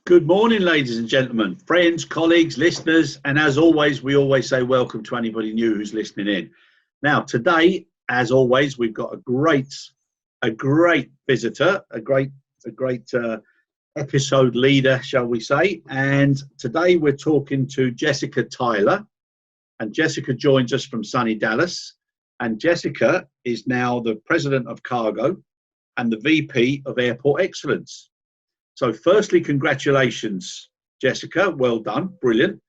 Good morning, ladies and gentlemen, friends, colleagues, listeners, and as always, we always say welcome to anybody new who's listening in. Now, today, as always, we've got a great visitor, a great episode leader, shall we say. And today we're talking to Jessica Tyler, and Jessica joins us from sunny Dallas. And Jessica is now the president of Cargo and the VP of Airport Excellence. So firstly, congratulations, Jessica. Well done. Brilliant.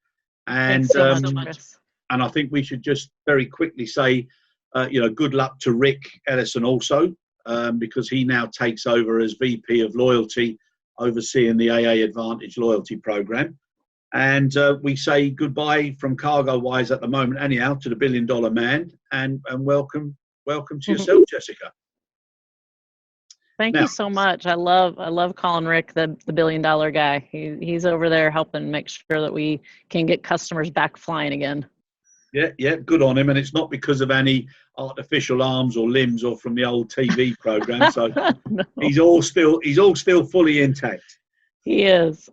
And Thanks so much, Chris. And I think we should just very quickly say, good luck to Rick Ellison also, because he now takes over as VP of Loyalty, overseeing the AA Advantage Loyalty Program. And we say goodbye from Cargo-wise at the moment, anyhow, to the $1 billion man. And welcome to yourself, Jessica. Thank you so much. I love calling Rick the $1 billion guy. He's over there helping make sure that we can get customers back flying again. Yeah, good on him. And it's not because of any artificial arms or limbs or from the old TV program. So no. he's all still fully intact. He is.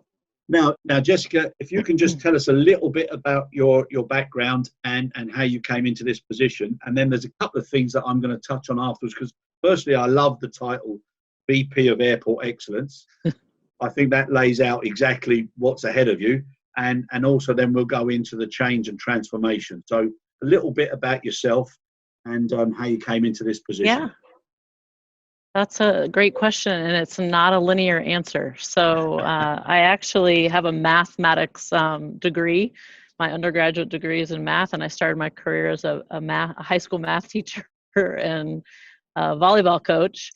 Now, Jessica, if you can just tell us a little bit about your background and how you came into this position. And then there's a couple of things that I'm going to touch on afterwards, because firstly, I love the title VP of Airport Excellence. I think that lays out exactly what's ahead of you. And also then we'll go into the change and transformation. So a little bit about yourself and how you came into this position. Yeah, that's a great question. And it's not a linear answer. So I actually have a mathematics degree. My undergraduate degree is in math. And I started my career as a high school math teacher and volleyball coach.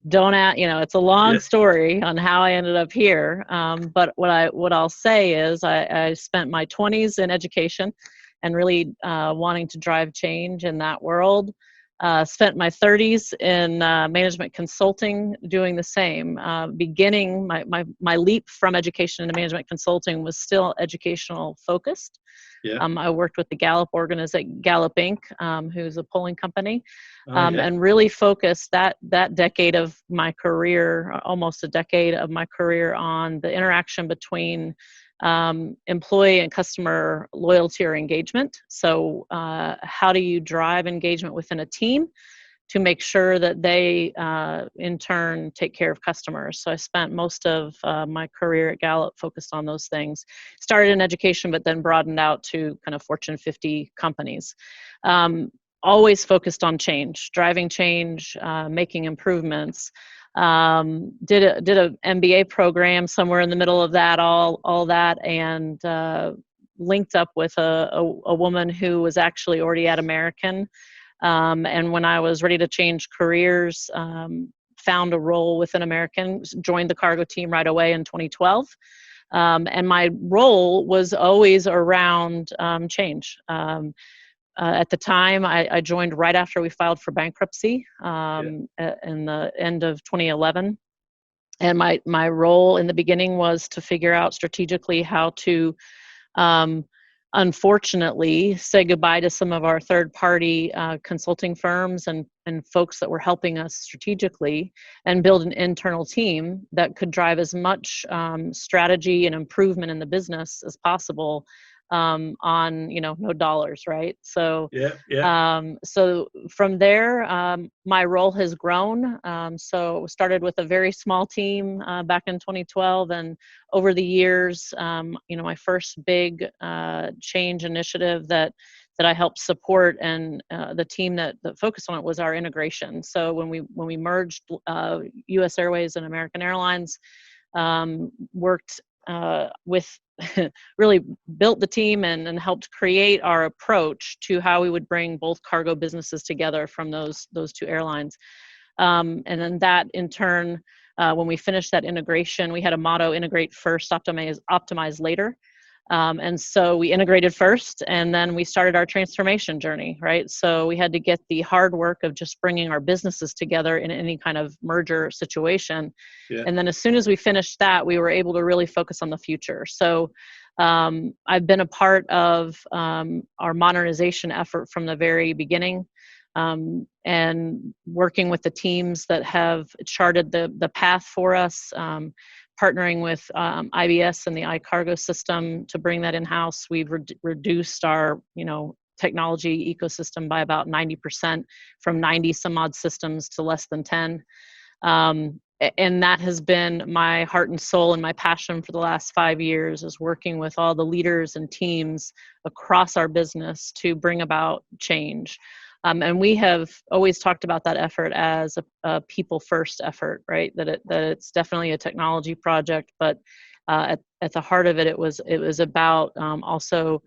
It's a long story on how I ended up here. But what I'll say is I spent my 20s in education and really wanting to drive change in that world. Spent my 30s in management consulting doing the same. Beginning my leap from education into management consulting was still educational focused. Yeah. I worked with the Gallop organization, Gallop Inc., who's a polling company, and really focused that decade of my career, almost a decade of my career, on the interaction between employee and customer loyalty or engagement. So how do you drive engagement within a team to make sure that they, in turn, take care of customers? So I spent most of my career at Gallop focused on those things. Started in education, but then broadened out to kind of Fortune 50 companies. Always focused on change, driving change, making improvements. Did a MBA program somewhere in the middle of that, all that, and linked up with a woman who was actually already at American. And when I was ready to change careers, found a role within American, joined the cargo team right away in 2012. And my role was always around change. At the time, I joined right after we filed for bankruptcy in the end of 2011. And my role in the beginning was to figure out strategically how to unfortunately say goodbye to some of our third-party consulting firms and folks that were helping us strategically, and build an internal team that could drive as much strategy and improvement in the business as possible on no dollars, right? So so from there, my role has grown. So started with a very small team back in 2012, and over the years, my first big change initiative that I helped support, and the team that focused on it, was our integration. So when we merged U.S. Airways and American Airlines, worked with really built the team and helped create our approach to how we would bring both cargo businesses together from those two airlines. And then in turn, when we finished that integration, we had a motto: integrate first, optimize later. And so we integrated first, and then we started our transformation journey, right? So we had to get the hard work of just bringing our businesses together in any kind of merger situation. Yeah. And then as soon as we finished that, we were able to really focus on the future. So I've been a part of our modernization effort from the very beginning. And working with the teams that have charted the path for us, partnering with IBS and the iCargo system to bring that in-house. We've reduced our, technology ecosystem by about 90%, from 90 some odd systems to less than 10. And that has been my heart and soul and my passion for the last 5 years, is working with all the leaders and teams across our business to bring about change. And we have always talked about that effort as a people first effort, right? That it's definitely a technology project, but at the heart of it, it was about also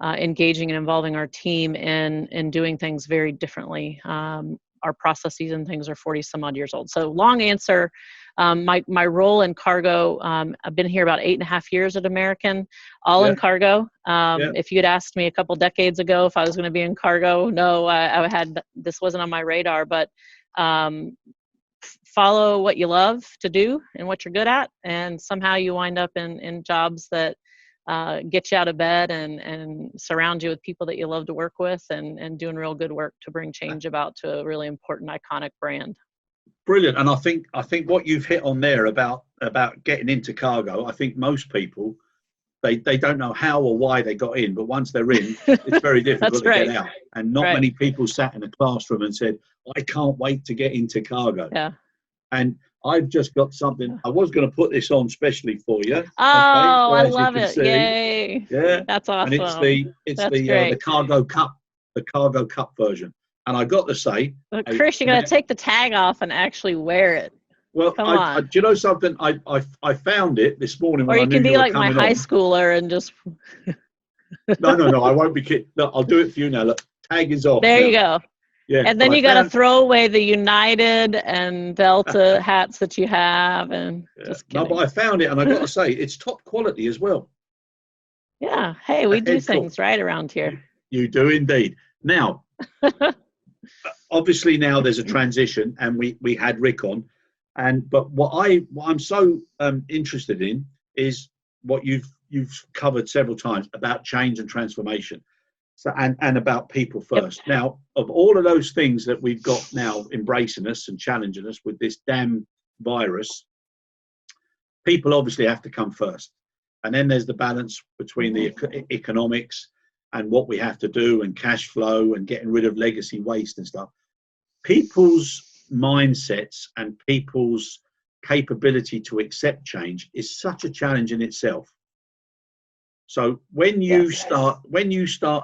engaging and involving our team in doing things very differently. Our processes and things are 40 some odd years old. So long answer. My role in cargo, I've been here about 8.5 years at American, all in cargo. If you had asked me a couple decades ago if I was going to be in cargo, no, this wasn't on my radar, but follow what you love to do and what you're good at, and somehow you wind up in jobs that get you out of bed and surround you with people that you love to work with, and doing real good work to bring change about to a really important, iconic brand. Brilliant. And I think what you've hit on there about getting into cargo, I think most people, they don't know how or why they got in, but once they're in, it's very difficult to get out. And not many people sat in a classroom and said, I can't wait to get into cargo. Yeah. And I've just got something. I was going to put this on specially for you. Oh, okay, I love it! Yay! Yeah, that's awesome. And it's the cargo cup, the cargo cup version. And I got to say, but Chris, you got to take the tag off and actually wear it. Well, come on. do you know something? I found it this morning when or I you knew can be you were like my coming high on. schooler and just. No, I won't be kidding. Look, I'll do it for you now. Look, tag is off. There now. you go. Yeah, and then you got to throw away the United and Delta hats that you have, and just kidding. No, but I found it, and I got to say, it's top quality as well. Yeah. Hey, we do things right around here. You do indeed. Now, obviously, now there's a transition, and we had Rick on, but what I'm so interested in is what you've covered several times about change and transformation. So, and about people first. Yep. Now, of all of those things that we've got now embracing us and challenging us with this damn virus, people obviously have to come first. And then there's the balance between the economics and what we have to do, and cash flow, and getting rid of legacy waste and stuff. People's mindsets and people's capability to accept change is such a challenge in itself. So when you start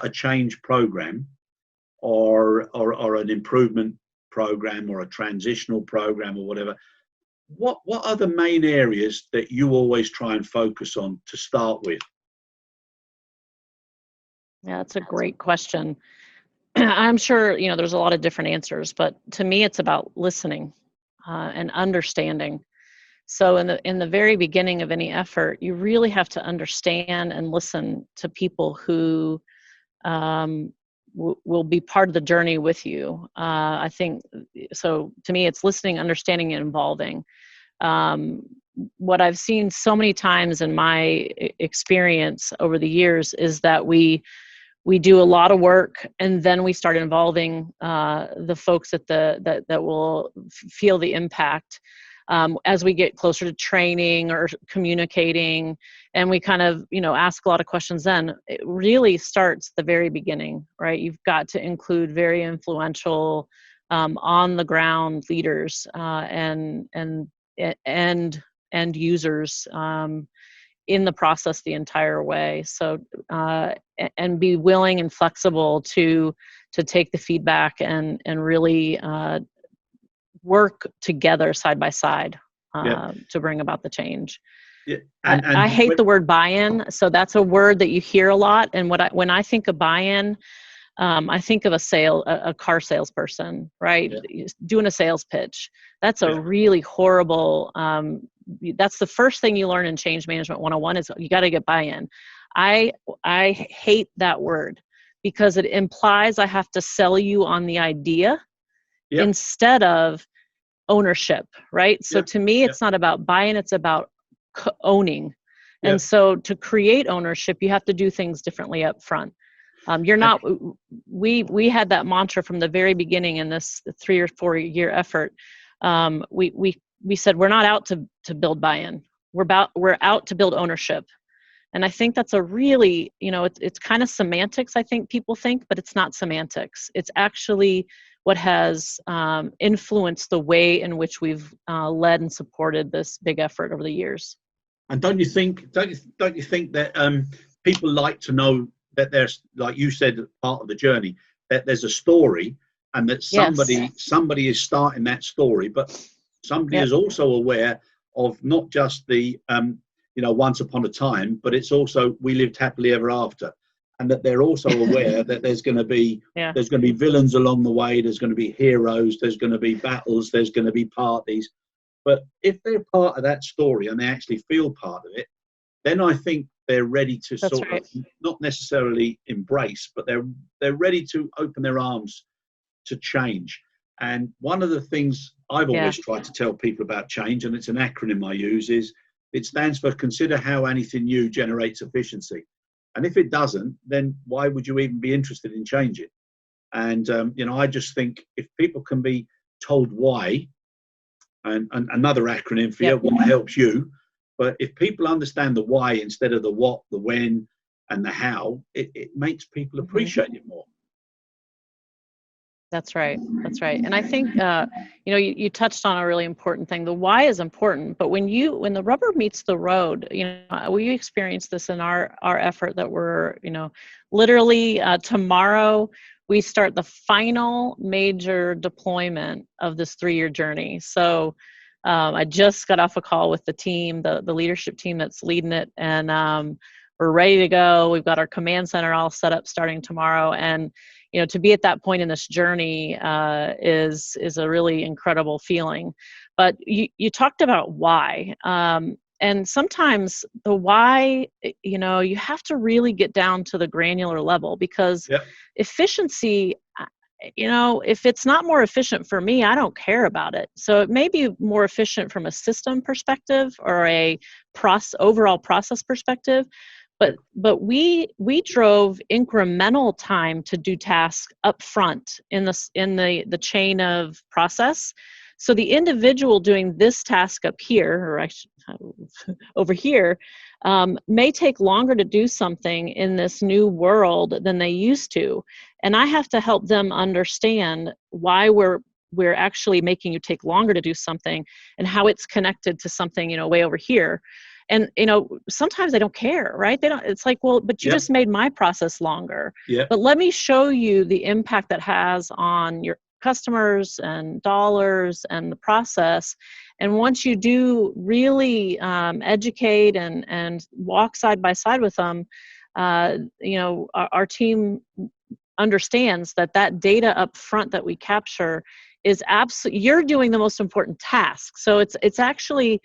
a change program, or an improvement program, or a transitional program, or whatever, what are the main areas that you always try and focus on to start with? Yeah, that's a great question. I'm sure there's a lot of different answers, but to me, it's about listening and understanding. So in the very beginning of any effort, you really have to understand and listen to people who will be part of the journey with you. I think so. To me, it's listening, understanding, and involving. What I've seen so many times in my experience over the years is that we do a lot of work, and then we start involving the folks that will feel the impact. As we get closer to training or communicating, and we kind of, ask a lot of questions, then it really starts at the very beginning, right? You've got to include very influential, on the ground leaders and users in the process the entire way. So, and be willing and flexible to take the feedback and really work together side by side to bring about the change. Yeah. And I hate the word buy-in. So that's a word that you hear a lot. And when I think of buy-in, I think of a car salesperson, right? Yeah. Doing a sales pitch. That's a really horrible, that's the first thing you learn in Change Management 101 is you got to get buy-in. I hate that word because it implies I have to sell you on the idea instead of ownership, right? So to me, it's not about buy-in, it's about owning. And so to create ownership, you have to do things differently up front. You're not, we had that mantra from the very beginning in this 3 or 4 year effort. We said, we're not out to build buy-in. we're out to build ownership. And I think that's a really, it's kind of semantics, I think people think, but it's not semantics. It's actually what has influenced the way in which we've led and supported this big effort over the years. And don't you think that people like to know that there's, like you said, part of the journey, that there's a story, and that somebody is starting that story, but somebody is also aware of not just the once upon a time, but it's also we lived happily ever after, and that they're also aware that there's going to be villains along the way, there's going to be heroes, there's going to be battles, there's going to be parties. But if they're part of that story and they actually feel part of it, then I think they're ready to sort of not necessarily embrace, but they're ready to open their arms to change. And one of the things I've always tried to tell people about change, and it's an acronym I use, is it stands for consider how anything new generates efficiency. And if it doesn't, then why would you even be interested in change it? And, I just think if people can be told why, and another acronym for you, what helps you, but if people understand the why instead of the what, the when, and the how, it makes people appreciate it more. That's right. That's right. And I think, you touched on a really important thing. The why is important, but when the rubber meets the road, we experienced this in our effort that we're, literally tomorrow we start the final major deployment of this 3-year journey. So I just got off a call with the team, the leadership team that's leading it, and we're ready to go. We've got our command center all set up starting tomorrow, and to be at that point in this journey is a really incredible feeling. But you talked about why, and sometimes the why, you have to really get down to the granular level, because efficiency, if it's not more efficient for me, I don't care about it. So it may be more efficient from a system perspective or a overall process perspective. But we drove incremental time to do tasks up front in the chain of process. So the individual doing this task up here, or over here, may take longer to do something in this new world than they used to, and I have to help them understand why we're actually making you take longer to do something, and how it's connected to something way over here. And, sometimes they don't care, right? It's like, well, but you just made my process longer. But let me show you the impact that has on your customers and dollars and the process. And once you do really educate and walk side by side with them, our team understands that data up front that we capture is absolutely, you're doing the most important task. So it's actually,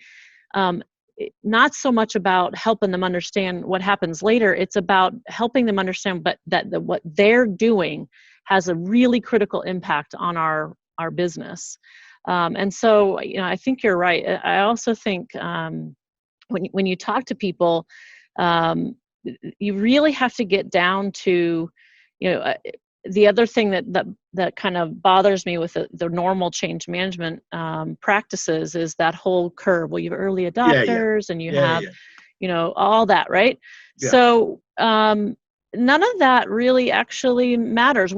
not so much about helping them understand what happens later. It's about helping them understand, but that what they're doing has a really critical impact on our business. And so, I think you're right. I also think when you talk to people, you really have to get down to, the other thing that kind of bothers me with the normal change management practices is that whole curve. Well, you have early adopters and you have, all that, right? Yeah. So none of that really actually matters.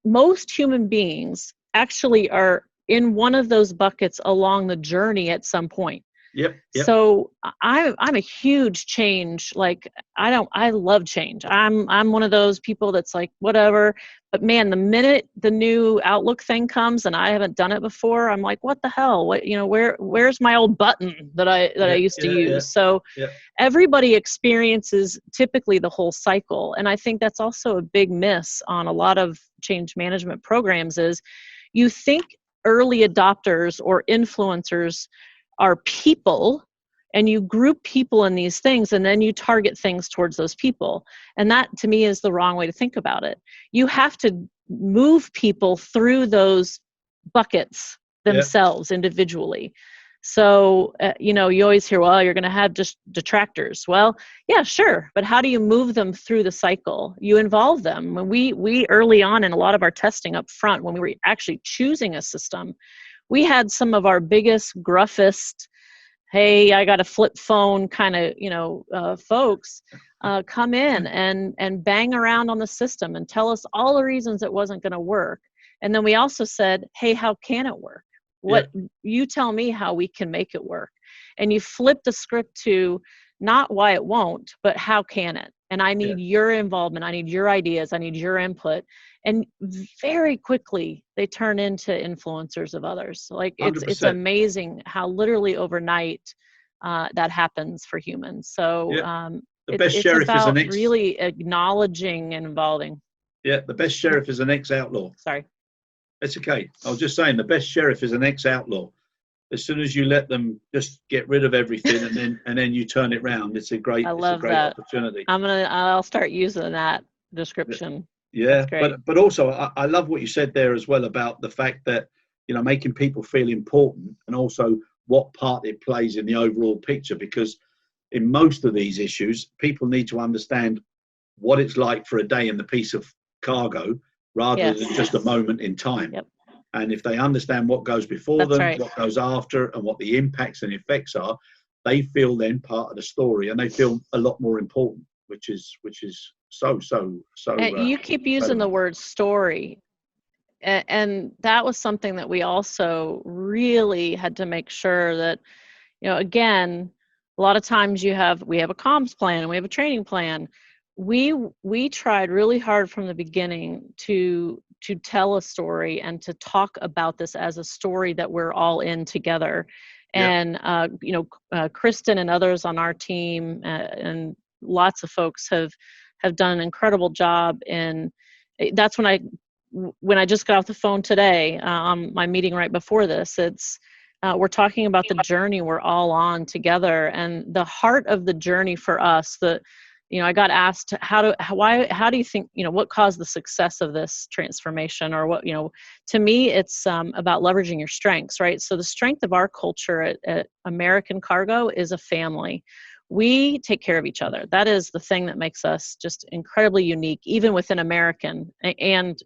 Most human beings actually are in one of those buckets along the journey at some point. Yep. So I'm a huge change. Like I love change. I'm one of those people that's like, whatever. But man, the minute the new Outlook thing comes and I haven't done it before, I'm like, what the hell? What, where's my old button that I used to use? So everybody experiences typically the whole cycle. And I think that's also a big miss on a lot of change management programs is you think early adopters or influencers are people, and you group people in these things, and then you target things towards those people. And that, to me, is the wrong way to think about it. You have to move people through those buckets themselves individually. So, you always hear, well, you're going to have just detractors. Well, yeah, sure. But how do you move them through the cycle? You involve them. When we early on in a lot of our testing up front, when we were actually choosing a system, we had some of our biggest, gruffest hey, I got a flip phone kind of, folks, come in and bang around on the system and tell us all the reasons it wasn't going to work. And then we also said, hey, how can it work? What you tell me how we can make it work. And you flip the script to not why it won't, but how can it? And I need your involvement. I need your ideas. I need your input. And very quickly they turn into influencers of others. Like it's 100%. amazing how literally overnight that happens for humans. So it's about really acknowledging and involving. Yeah, the best sheriff is an ex-outlaw. Sorry. It's okay. I was just saying the best sheriff is an ex-outlaw. As soon as you let them just get rid of everything and then you turn it round, it's a great opportunity. I'll start using that description. Yeah, but also I love what you said there as well about the fact that, making people feel important and also what part it plays in the overall picture, because in most of these issues, people need to understand what it's like for a day in the piece of cargo rather than just a moment in time. Yep. And if they understand what goes before what goes after, and what the impacts and effects are, they feel then part of the story, and they feel a lot more important, which is so. You keep using the word story, and that was something that we also really had to make sure that, again, a lot of times we have a comms plan and we have a training plan. We tried really hard from the beginning to tell a story and to talk about this as a story that we're all in together. And Kristen and others on our team and lots of folks have done an incredible job. And that's when I just got off the phone today on my meeting right before this, we're talking about the journey we're all on together, and the heart of the journey for us. I got asked how do you think, what caused the success of this transformation, or what, to me, it's about leveraging your strengths, right? So the strength of our culture at American Cargo is a family. We take care of each other. That is the thing that makes us just incredibly unique, even within American and,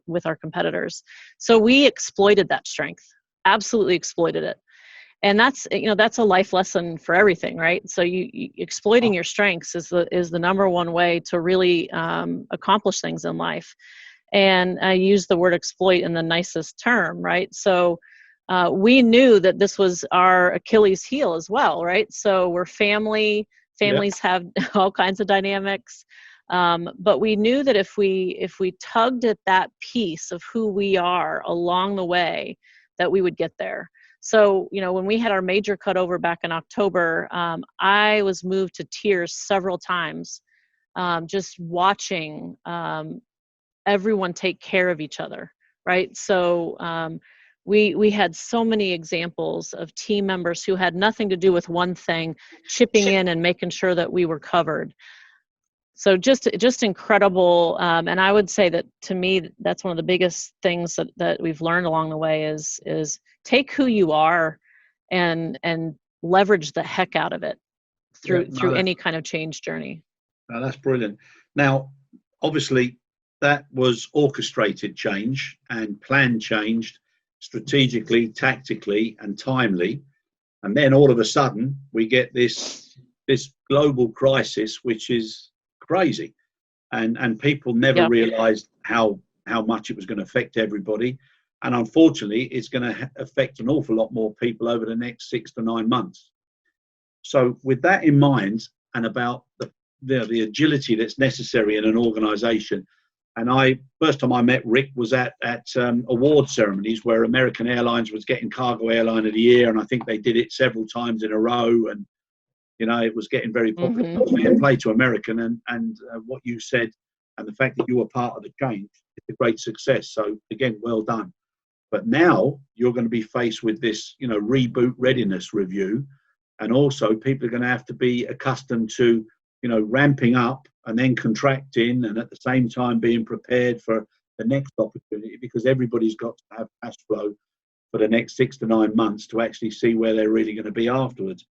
with our competitors. So we exploited that strength, absolutely exploited it. And that's a life lesson for everything, right? So you exploiting your strengths is the number one way to really accomplish things in life. And I use the word exploit in the nicest term, right? So we knew that this was our Achilles heel as well, right? So we're family. Families have all kinds of dynamics. But we knew that if we tugged at that piece of who we are along the way, that we would get there. So, when we had our major cutover back in October, I was moved to tears several times, just watching everyone take care of each other, right? So we had so many examples of team members who had nothing to do with one thing, chipping in and making sure that we were covered. So just incredible. And I would say that, to me, that's one of the biggest things that we've learned along the way is take who you are and leverage the heck out of it through any kind of change journey. No, that's brilliant. Now, obviously, that was orchestrated change and plan changed strategically, tactically, and timely. And then all of a sudden, we get this global crisis, which is crazy. And people never realized how much it was going to affect everybody. And unfortunately, it's going to affect an awful lot more people over the next 6 to 9 months. So with that in mind, and about the agility that's necessary in an organization, and first time I met Rick was at award ceremonies where American Airlines was getting Cargo Airline of the Year, and I think they did it several times in a row, and it was getting very popular. Mm-hmm. Play to American, and what you said, and the fact that you were part of the change, it's a great success. So again, well done. But now you're going to be faced with this, reboot readiness review, and also people are going to have to be accustomed to, ramping up and then contracting, and at the same time being prepared for the next opportunity, because everybody's got to have cash flow for the next 6 to 9 months to actually see where they're really going to be afterwards.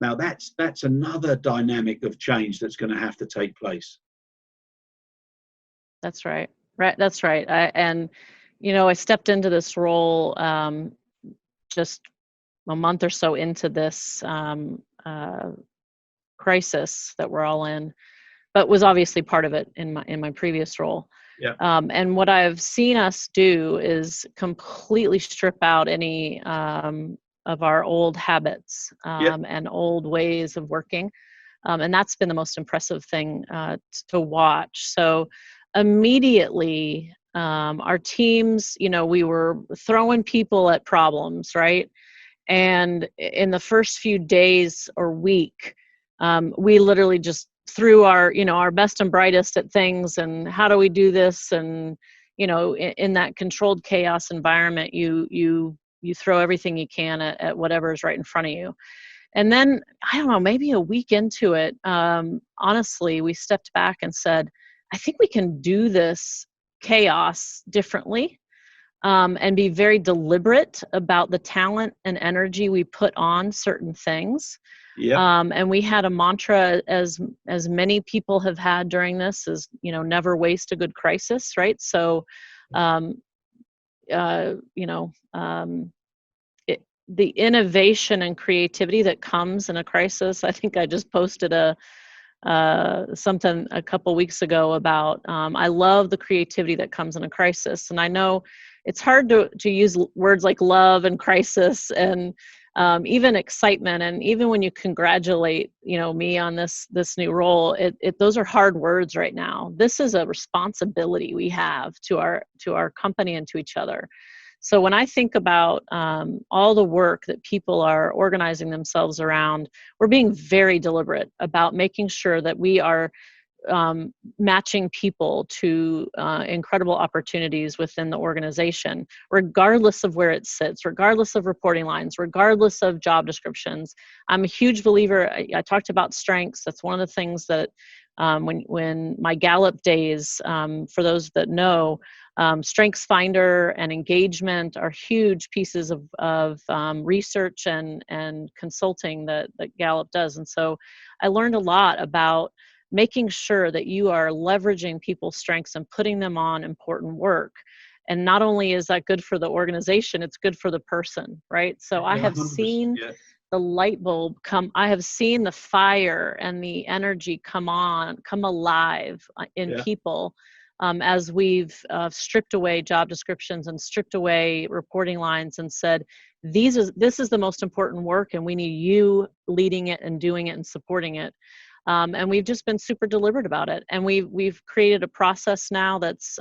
Now that's another dynamic of change that's going to have to take place. That's right. Right. That's right. I stepped into this role just a month or so into this crisis that we're all in, but was obviously part of it in my previous role. Yeah. And what I've seen us do is completely strip out any of our old habits and old ways of working. And that's been the most impressive thing to watch. So immediately, our teams, we were throwing people at problems, right? And in the first few days or week, we literally just threw our best and brightest at things. And how do we do this? And in that controlled chaos environment, you throw everything you can at whatever is right in front of you. And then, I don't know, maybe a week into it, honestly, we stepped back and said, I think we can do this chaos differently, and be very deliberate about the talent and energy we put on certain things. And we had a mantra, as many people have had during this, is, never waste a good crisis, right? So, the innovation and creativity that comes in a crisis. I think I just posted something a couple weeks ago about, I love the creativity that comes in a crisis. And I know it's hard to use words like love and crisis and even excitement. And even when you congratulate, me on this new role, those are hard words right now. This is a responsibility we have to our company and to each other. So when I think about all the work that people are organizing themselves around, we're being very deliberate about making sure that we are matching people to incredible opportunities within the organization, regardless of where it sits, regardless of reporting lines, regardless of job descriptions. I'm a huge believer. I talked about strengths. That's one of the things that when my Gallop days, for those that know, Strengths Finder and engagement are huge pieces of research and consulting that Gallup does. And so I learned a lot about making sure that you are leveraging people's strengths and putting them on important work. And not only is that good for the organization, it's good for the person, right? So I have seen the light bulb come. I have seen the fire and the energy come alive in people as we've stripped away job descriptions and stripped away reporting lines and said, this is the most important work, and we need you leading it and doing it and supporting it. And we've just been super deliberate about it. And we've created a process now that's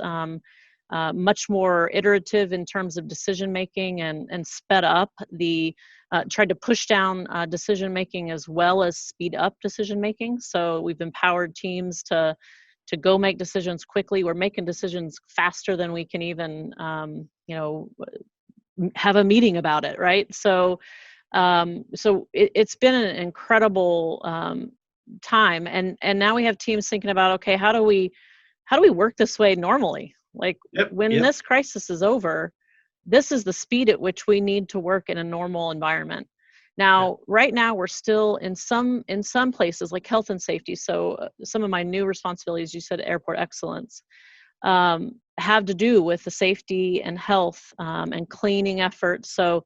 much more iterative in terms of decision making and sped up tried to push down decision making as well as speed up decision making. So we've empowered teams to go make decisions quickly. We're making decisions faster than we can even have a meeting about it, right? So it's been an incredible time, and now we have teams thinking about, okay, how do we work this way normally? Like when this crisis is over, this is the speed at which we need to work in a normal environment. Now, right now, we're still in some places like health and safety. So some of my new responsibilities, you said airport excellence, have to do with the safety and health and cleaning efforts. So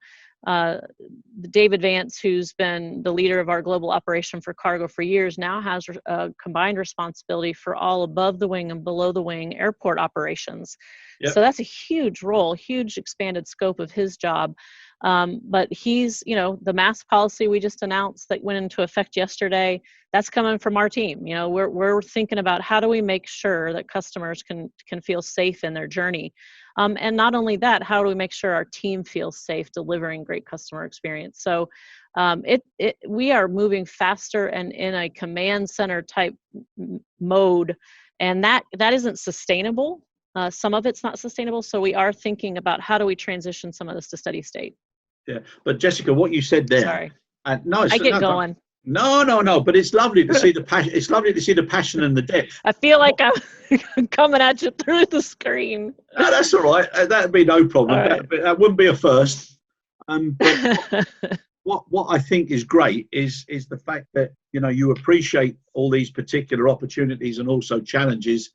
David Vance, who's been the leader of our global operation for cargo for years, now has a combined responsibility for all above the wing and below the wing airport operations. So that's a huge role, huge expanded scope of his job. But he's, the mask policy we just announced that went into effect yesterday, that's coming from our team. We're thinking about how do we make sure that customers can feel safe in their journey. And not only that, how do we make sure our team feels safe delivering great customer experience? So we are moving faster and in a command center type mode, and that isn't sustainable. Some of it's not sustainable. So we are thinking about how do we transition some of this to steady state. Yeah, but Jessica, what you said there. Sorry. No, I get going. No, but it's lovely to see the passion. It's lovely to see the passion and the depth. I feel like I'm coming at you through the screen. No, that's all right. That'd be no problem. Right. But that wouldn't be a first. But what I think is great is the fact that you appreciate all these particular opportunities and also challenges.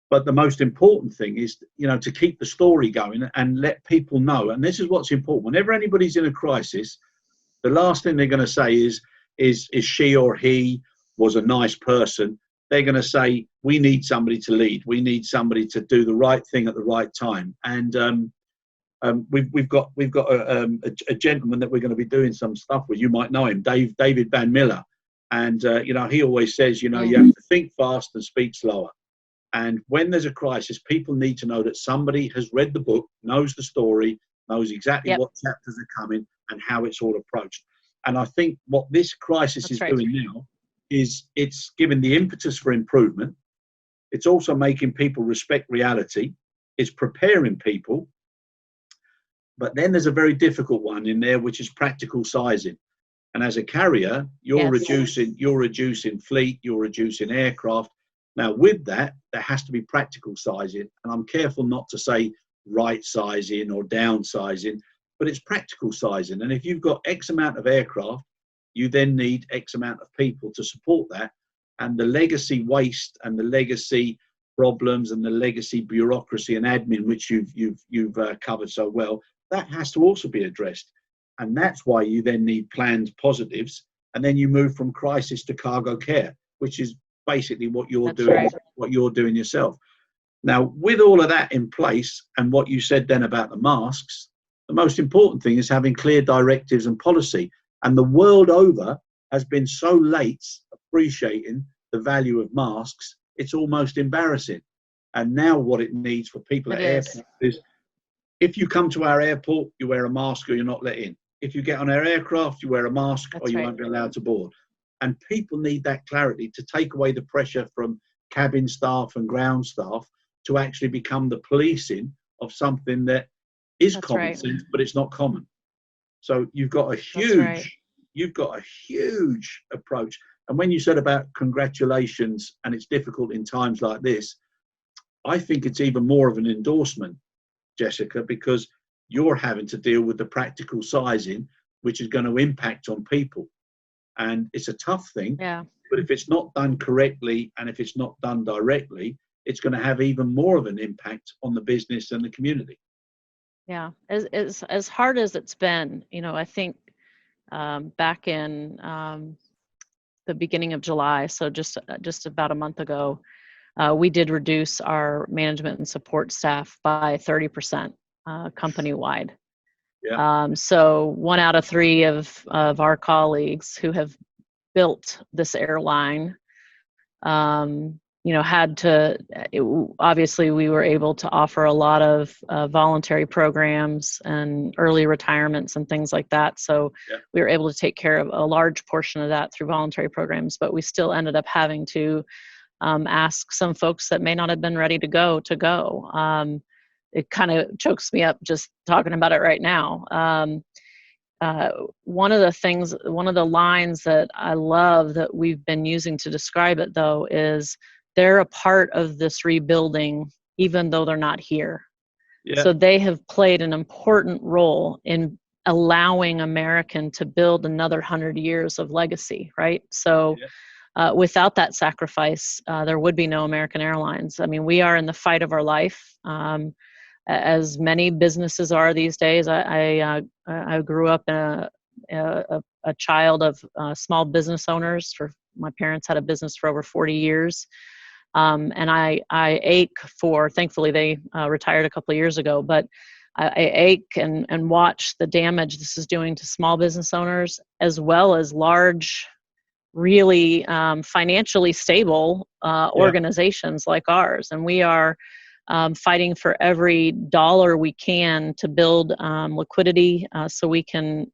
But the most important thing is, to keep the story going and let people know. And this is what's important. Whenever anybody's in a crisis, the last thing they're going to say is she or he was a nice person. They're going to say, we need somebody to lead. We need somebody to do the right thing at the right time. And we've got a gentleman that we're going to be doing some stuff with. You might know him, David Van Miller. And, he always says, you have to think fast and speak slower. And when there's a crisis, people need to know that somebody has read the book, knows the story, knows exactly what chapters are coming and how it's all approached. And I think what this crisis is doing now is it's giving the impetus for improvement. It's also making people respect reality. It's preparing people. But then there's a very difficult one in there, which is practical sizing. And as a carrier, you're reducing fleet, you're reducing aircraft. Now, with that, there has to be practical sizing. And I'm careful not to say right sizing or downsizing, but it's practical sizing. And if you've got X amount of aircraft, you then need X amount of people to support that. And the legacy waste and the legacy problems and the legacy bureaucracy and admin, which you've covered so well, that has to also be addressed. And that's why you then need planned positives. And then you move from crisis to cargo care, which is basically what you're doing yourself. Now, with all of that in place and what you said then about the masks, the most important thing is having clear directives and policy. And the world over has been so late appreciating the value of masks, it's almost embarrassing. And now what it needs for people at airports is, if you come to our airport, you wear a mask or you're not let in. If you get on our aircraft, you wear a mask or you won't be allowed to board. And people need that clarity to take away the pressure from cabin staff and ground staff to actually become the policing of something that is common sense, but it's not common. So you've got a huge approach. And when you said about congratulations, and it's difficult in times like this, I think it's even more of an endorsement, Jessica, because you're having to deal with the practical sizing, which is going to impact on people. And it's a tough thing, but if it's not done correctly and if it's not done directly, it's going to have even more of an impact on the business and the community. Yeah, as hard as it's been, I think back in the beginning of July, so just about a month ago, we did reduce our management and support staff by 30% company-wide. So 1 out of 3 of our colleagues who have built this airline, had to, obviously we were able to offer a lot of voluntary programs and early retirements and things like that. So we were able to take care of a large portion of that through voluntary programs, but we still ended up having to ask some folks that may not have been ready to go. It kind of chokes me up just talking about it right now. One of the lines that I love that we've been using to describe it, though, is they're a part of this rebuilding, even though they're not here. So they have played an important role in allowing American to build another 100 years of legacy, right? So without that sacrifice, there would be no American Airlines. I mean, we are in the fight of our life. As many businesses are these days. I grew up in a child of small business owners. My parents had a business for over 40 years. And I ache for, thankfully they retired a couple of years ago, but I ache and watch the damage this is doing to small business owners, as well as large, really financially stable organizations like ours. And we are fighting for every dollar we can to build liquidity so we can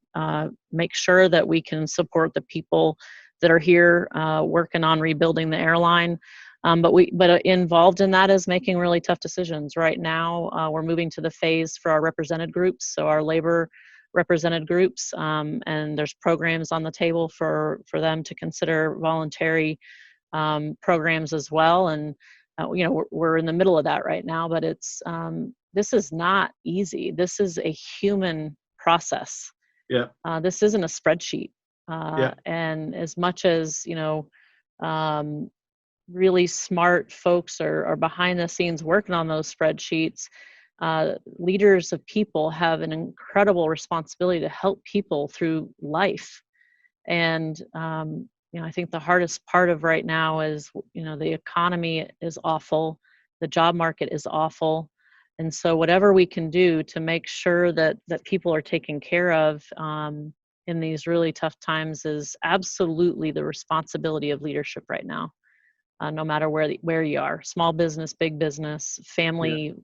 make sure that we can support the people that are here working on rebuilding the airline. But involved in that is making really tough decisions. Right now, we're moving to the phase for our represented groups, so our labor represented groups, and there's programs on the table for them to consider voluntary programs as well. And we're in the middle of that right now, but it's this is not easy. This is a human process. This isn't a spreadsheet. And as much as really smart folks are behind the scenes working on those spreadsheets, leaders of people have an incredible responsibility to help people through life. And, I think the hardest part of right now is, the economy is awful. The job market is awful. And so whatever we can do to make sure that people are taken care of in these really tough times is absolutely the responsibility of leadership right now. No matter where you are, small business, big business, family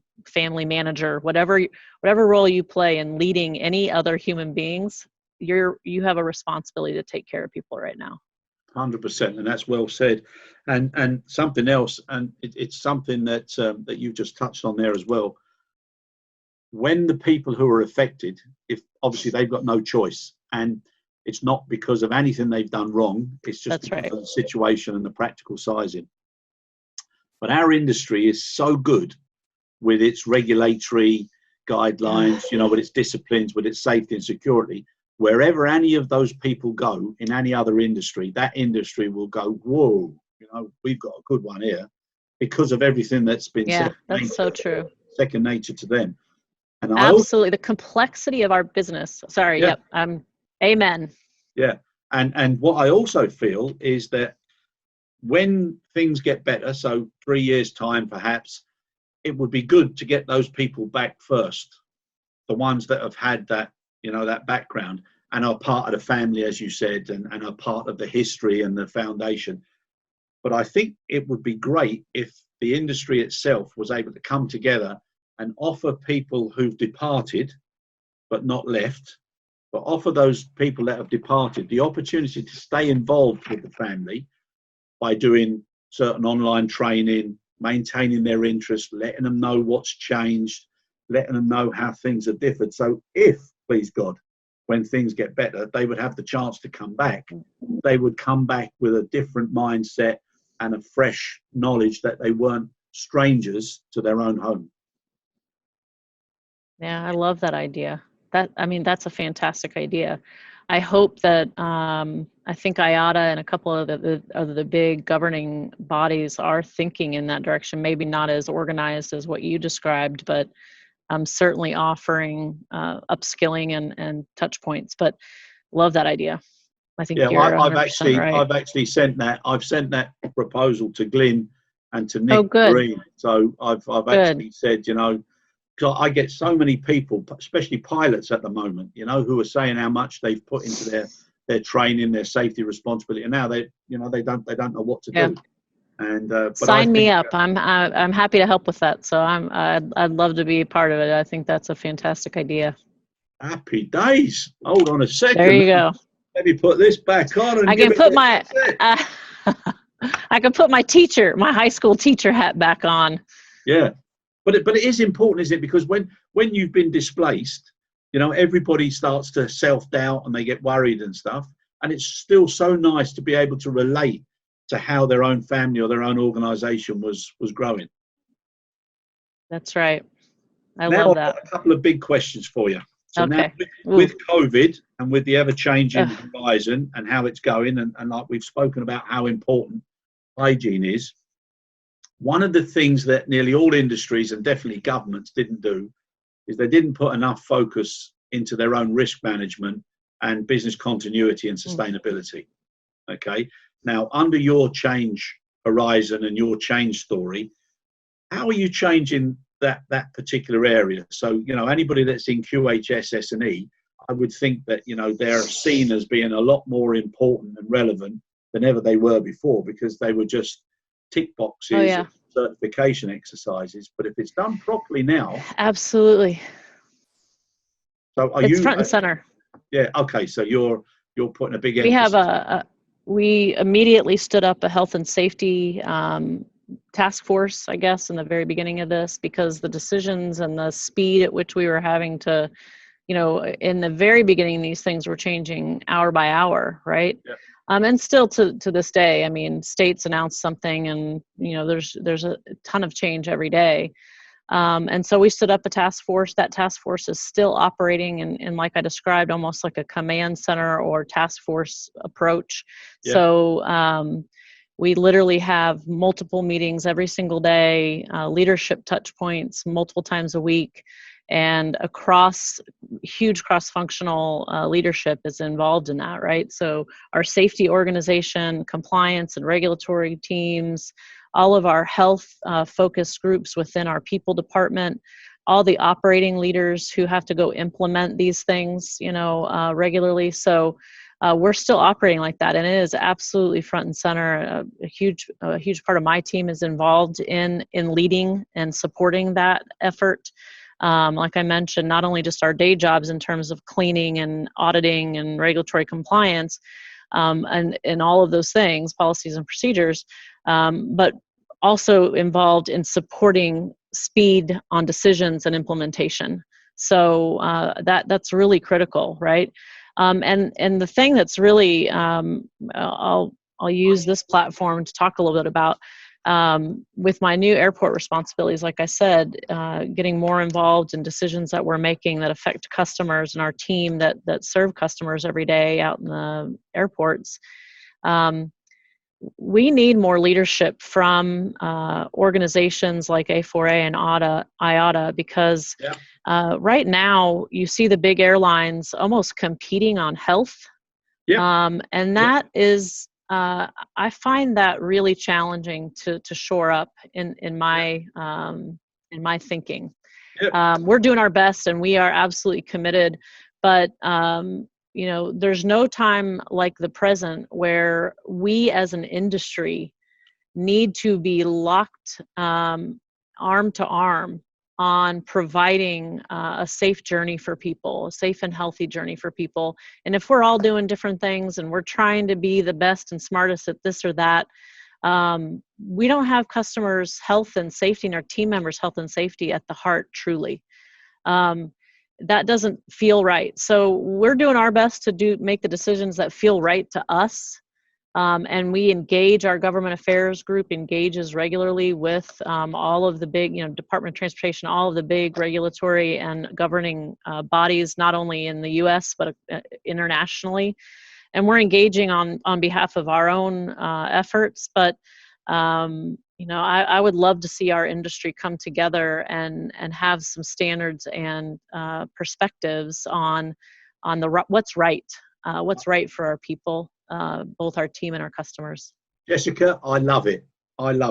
manager, whatever role you play in leading any other human beings, you have a responsibility to take care of people right now. 100%, and that's well said. And something else, and it's something that that you just touched on there as well. When the people who are affected, if obviously they've got no choice, and it's not because of anything they've done wrong, it's just That's because right. of the situation and the practical sizing. But our industry is so good with its regulatory guidelines, with its disciplines, with its safety and security. Wherever any of those people go in any other industry, that industry will go, whoa, we've got a good one here, because of everything that's been said. That's so true. Second nature to them. And absolutely, the complexity of our business. Sorry, yeah. Yep. Amen. Yeah, and what I also feel is that when things get better, so 3 years' time perhaps, it would be good to get those people back first, the ones that have had that, that background and are part of the family, as you said, and are part of the history and the foundation. But I think it would be great if the industry itself was able to come together and offer people who've departed but not left, but offer those people that have departed the opportunity to stay involved with the family by doing certain online training, maintaining their interest, letting them know what's changed, letting them know how things are differed. So if, please God, when things get better, they would have the chance to come back. They would come back with a different mindset and a fresh knowledge that they weren't strangers to their own home. Yeah, I love that idea. That's a fantastic idea. I hope that I think IATA and a couple of the big governing bodies are thinking in that direction. Maybe not as organized as what you described, but certainly offering upskilling and touch points. But love that idea. I think you're 100% right. I've actually sent that. I've sent that proposal to Glyn and to Nick Green. So I've actually said, because I get so many people, especially pilots at the moment, who are saying how much they've put into their training, their safety responsibility, and now they don't know what to do. And but sign me up. I'm happy to help with that. So I'd love to be a part of it. I think that's a fantastic idea. Happy days. Hold on a second. There you go. Let me put this back on. And I can put my I can put my high school teacher hat back on. Yeah. But it is important, isn't it? Because when you've been displaced, everybody starts to self-doubt and they get worried and stuff. And it's still so nice to be able to relate to how their own family or their own organization was growing. That's right. I love that. I've got a couple of big questions for you. So now with COVID and with the ever-changing horizon and how it's going, and like we've spoken about how important hygiene is, one of the things that nearly all industries and definitely governments didn't do is they didn't put enough focus into their own risk management and business continuity and sustainability. Okay. Now, under your change horizon and your change story, how are you changing that particular area? So, anybody that's in QHS S&E, I would think that, they're seen as being a lot more important and relevant than ever they were before, because they were just tick boxes, and certification exercises. But if it's done properly now, absolutely. So it's front and center. Yeah. Okay. So you're putting a big emphasis. We have we immediately stood up a health and safety task force, I guess, in the very beginning of this, because the decisions and the speed at which we were having to, in the very beginning, these things were changing hour by hour, right? Yeah. And still to this day, states announce something and, there's a ton of change every day. And so we stood up a task force. That task force is still operating in like I described, almost like a command center or task force approach. Yeah. So, We literally have multiple meetings every single day, leadership touch points multiple times a week, and huge cross-functional leadership is involved in that, right? So our safety organization, compliance and regulatory teams, all of our health focus groups within our people department, all the operating leaders who have to go implement these things, regularly. So we're still operating like that, and it is absolutely front and center. A huge part of my team is involved in leading and supporting that effort. Like I mentioned, not only just our day jobs in terms of cleaning and auditing and regulatory compliance, and all of those things, policies and procedures, but also involved in supporting speed on decisions and implementation. So that's really critical, right? And the thing that's really, I'll use this platform to talk a little bit about, with my new airport responsibilities, like I said, getting more involved in decisions that we're making that affect customers and our team that serve customers every day out in the airports. We need more leadership from organizations like A4A and IATA, because right now you see the big airlines almost competing on health. And that is, I find that really challenging to shore up in my thinking. We're doing our best and we are absolutely committed, but there's no time like the present where we as an industry need to be locked arm to arm on providing a safe journey for people, a safe and healthy journey for people. And if we're all doing different things and we're trying to be the best and smartest at this or that, we don't have customers' health and safety and our team members' health and safety at the heart, truly. That doesn't feel right. So we're doing our best to make the decisions that feel right to us. And we engage, our government affairs group engages regularly with all of the big, Department of Transportation, all of the big regulatory and governing bodies, not only in the US, but internationally. And we're engaging on behalf of our own efforts. But, I would love to see our industry come together and have some standards and perspectives on what's right for our people. Both our team and our customers. Jessica, I love it. And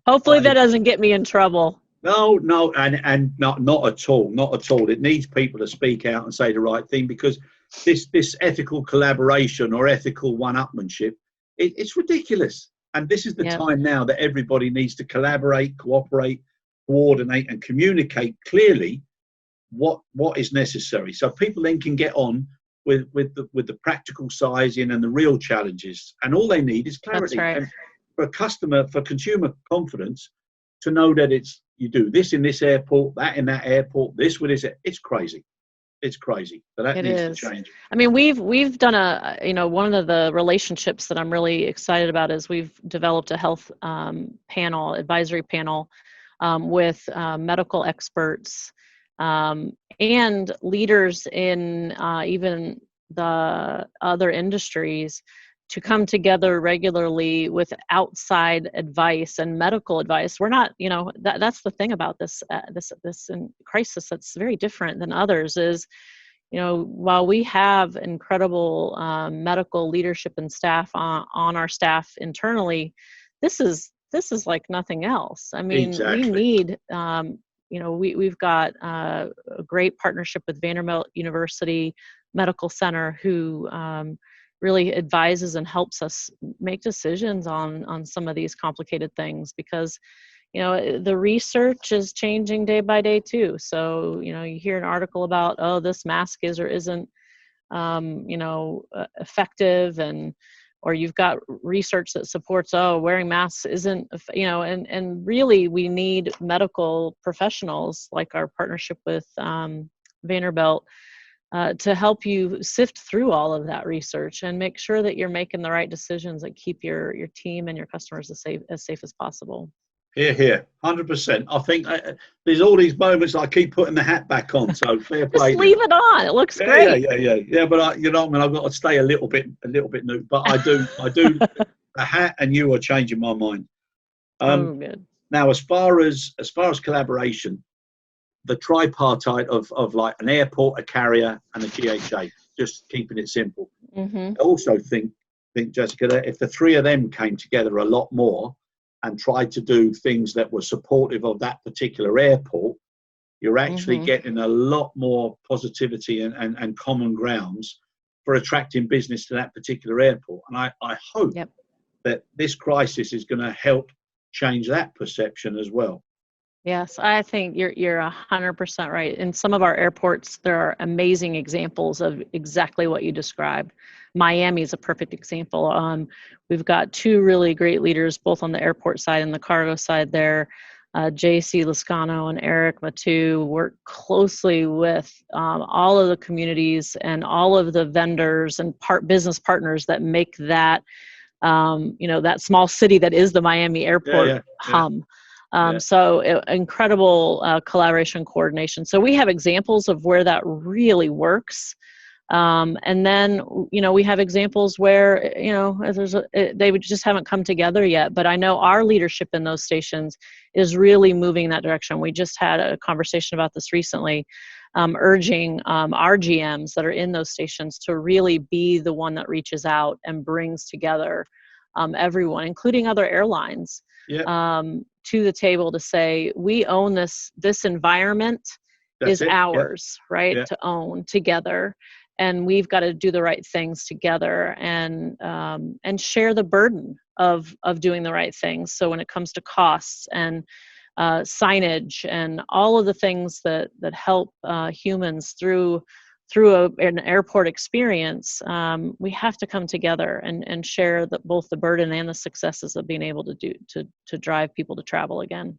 hopefully that doesn't get me in trouble. No, and not at all. It needs people to speak out and say the right thing, because this ethical collaboration or ethical one-upmanship, it's ridiculous. And this is the time now that everybody needs to collaborate, cooperate, coordinate, and communicate clearly what is necessary, so people then can get on with the practical sizing and the real challenges. And all they need is clarity. That's right. And for consumer confidence, to know that you do this in this airport, that in that airport, this with this. It's crazy. So that needs to change. I mean, we've done one of the relationships that I'm really excited about is we've developed a health advisory panel with medical experts and leaders in even the other industries to come together regularly with outside advice and medical advice. We're not, that's the thing about this crisis that's very different than others is, while we have incredible medical leadership and staff on our staff internally, this is like nothing else. I mean, exactly. We need, we've got a great partnership with Vanderbilt University Medical Center who really advises and helps us make decisions on some of these complicated things, because the research is changing day by day too. So you hear an article about, oh, this mask is or isn't effective, or you've got research that supports, oh, wearing masks isn't, and really we need medical professionals like our partnership with Vanderbilt to help you sift through all of that research and make sure that you're making the right decisions that keep your team and your customers as safe as possible. Here, 100%. I think there's all these moments I keep putting the hat back on. So fair play. Just leave it on. It looks great. Yeah. But I've got to stay a little bit new. But I do a hat and you are changing my mind. Oh, good. Now, as far as collaboration, the tripartite of like an airport, a carrier, and a GHA, just keeping it simple. Mm-hmm. I also think, Jessica, that if the three of them came together a lot more and tried to do things that were supportive of that particular airport, you're actually getting a lot more positivity and common grounds for attracting business to that particular airport. And I hope that this crisis is going to help change that perception as well. Yes, I think you're 100% right. In some of our airports, there are amazing examples of exactly what you described. Miami is a perfect example. We've got two really great leaders, both on the airport side and the cargo side there. JC Lascano and Eric Matu work closely with all of the communities and all of the vendors and business partners that make that, that small city that is the Miami airport hum. So incredible collaboration, coordination. So we have examples of where that really works. And then, we have examples where, they just haven't come together yet. But I know our leadership in those stations is really moving in that direction. We just had a conversation about this recently, urging our GMs that are in those stations to really be the one that reaches out and brings together everyone, including other airlines, to the table to say, we own this environment. That's ours, right? To own together. And we've got to do the right things together and share the burden of doing the right things. So when it comes to costs and signage and all of the things that help humans through an airport experience, we have to come together and share both the burden and the successes of being able to drive people to travel again.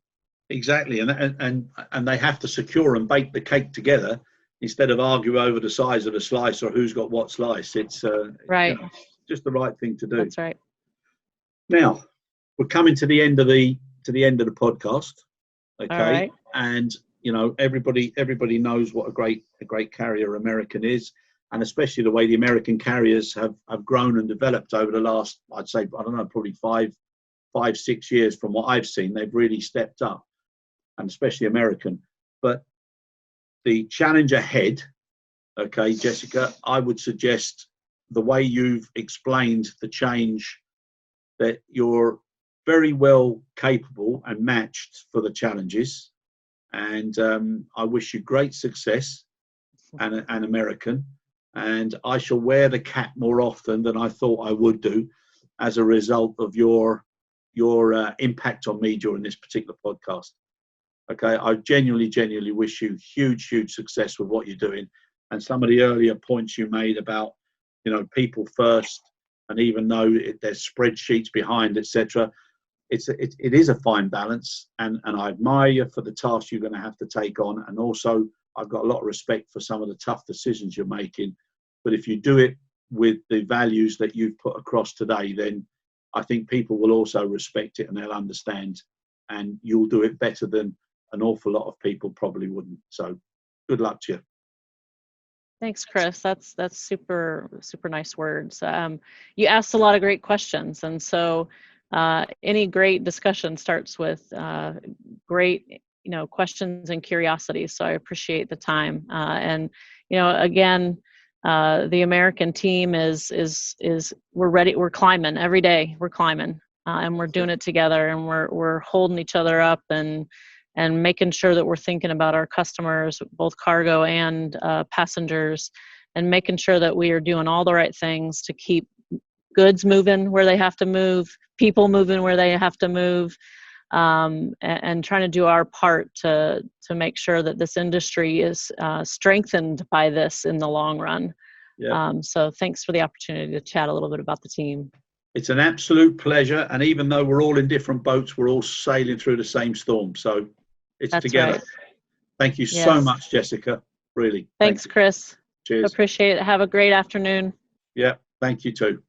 Exactly, and they have to secure and bake the cake together instead of argue over the size of the slice or who's got what slice. It's right. Just the right thing to do. That's right. Now we're coming to the end of the podcast. Okay, all right. And everybody knows what a great carrier American is, and especially the way the American carriers have grown and developed over the last, I'd say, I don't know, probably 5-6 years from what I've seen. They've really stepped up, and especially American. But the challenge ahead, okay, Jessica, I would suggest the way you've explained the change, that you're very well capable and matched for the challenges. And I wish you great success, and American. And I shall wear the cap more often than I thought I would do as a result of your impact on me during this particular podcast. Okay, I genuinely wish you huge success with what you're doing. And some of the earlier points you made about, people first, and even though there's spreadsheets behind, etc., it is a fine balance, and I admire you for the task you're going to have to take on. And also, I've got a lot of respect for some of the tough decisions you're making. But if you do it with the values that you've put across today, then I think people will also respect it and they'll understand, and you'll do it better than an awful lot of people probably wouldn't. So good luck to you. Thanks, Chris. That's super nice words. You asked a lot of great questions, and so any great discussion starts with great questions and curiosity. So I appreciate the time. And again, the American team is we're ready. We're climbing every day. We're climbing, and we're doing it together, and we're holding each other up and making sure that we're thinking about our customers, both cargo and passengers, and making sure that we are doing all the right things to keep goods moving where they have to move, people moving where they have to move, and trying to do our part to make sure that this industry is strengthened by this in the long run. Yeah. So thanks for the opportunity to chat a little bit about the team. It's an absolute pleasure. And even though we're all in different boats, we're all sailing through the same storm. So it's together. Right. Thank you so much, Jessica. Really. Thanks, Chris. Cheers. Appreciate it. Have a great afternoon. Yeah. Thank you too.